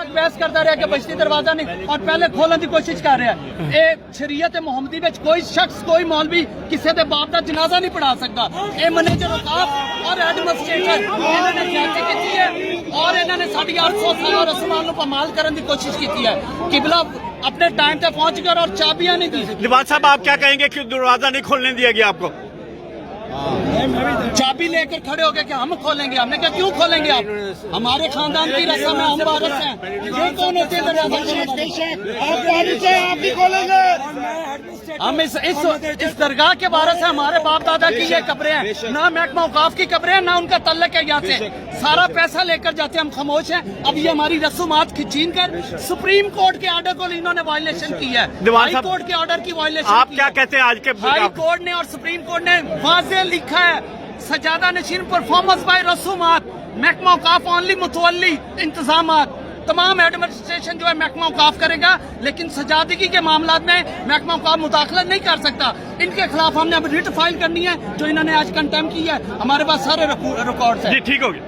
تک بحث کرتا رہا کہ بشتی دروازہ نہیں اور پہلے کھولنے کی کوشش کر رہا ہے. اے شریعت محمدی وچ کوئی شخص کوئی مولوی کسی دے باپ دا جنازہ نہیں پڑھا سکتا. اے منیجر اوقاف اور ایڈمنسٹریٹر انہوں نے زیادتی کی ہے اور انہوں نے 850 سال رسومات نو پامال کرنے کی کوشش کی ہے. قبلہ اپنے ٹائم پہ پہنچ کر اور چابیاں نہیں دی. لباس صاحب آپ کیا کہیں گے کہ دروازہ نہیں کھولنے دیا گیا آپ کو؟ چابی لے کر کھڑے ہو گئے کہ ہم کھولیں گے. ہم نے کہا کیوں کھولیں گے آپ؟ ہمارے خاندان کی رسم ہے, ہم وارث ہیں. یہ کون ہوتے ہیں ہم اس درگاہ کے وارث ہیں. ہمارے باپ دادا کی یہ قبریں ہیں, نہ محکمہ اوقاف کی قبریں ہیں, نہ ان کا تعلق ہے یہاں سے. سارا پیسہ لے کر جاتے ہیں, ہم خاموش ہیں. اب یہ ہماری رسومات کھینچین کر سپریم کورٹ کے آرڈر کو انہوں نے وائلیشن کی ہے. ہائی کورٹ کے آرڈر کی وائلیشن. آپ کیا کہتے ہیں آج کے ہائی کورٹ نے اور سپریم کورٹ نے واضح لکھا ہے سجادہ نشین پرفارمنس بائی رسومات, محکمہ اوقاف اونلی متولی انتظامات. تمام ایڈمنسٹریشن جو ہے محکمہ اوقاف کرے گا, لیکن سجادگی کے معاملات میں محکمہ اوقاف مداخلت نہیں کر سکتا. ان کے خلاف ہم نے اب ریٹ فائل کرنی ہے جو انہوں نے آج کنٹیم کی ہے. ہمارے پاس سارے ریکارڈز ہیں. جی ٹھیک ہوگی.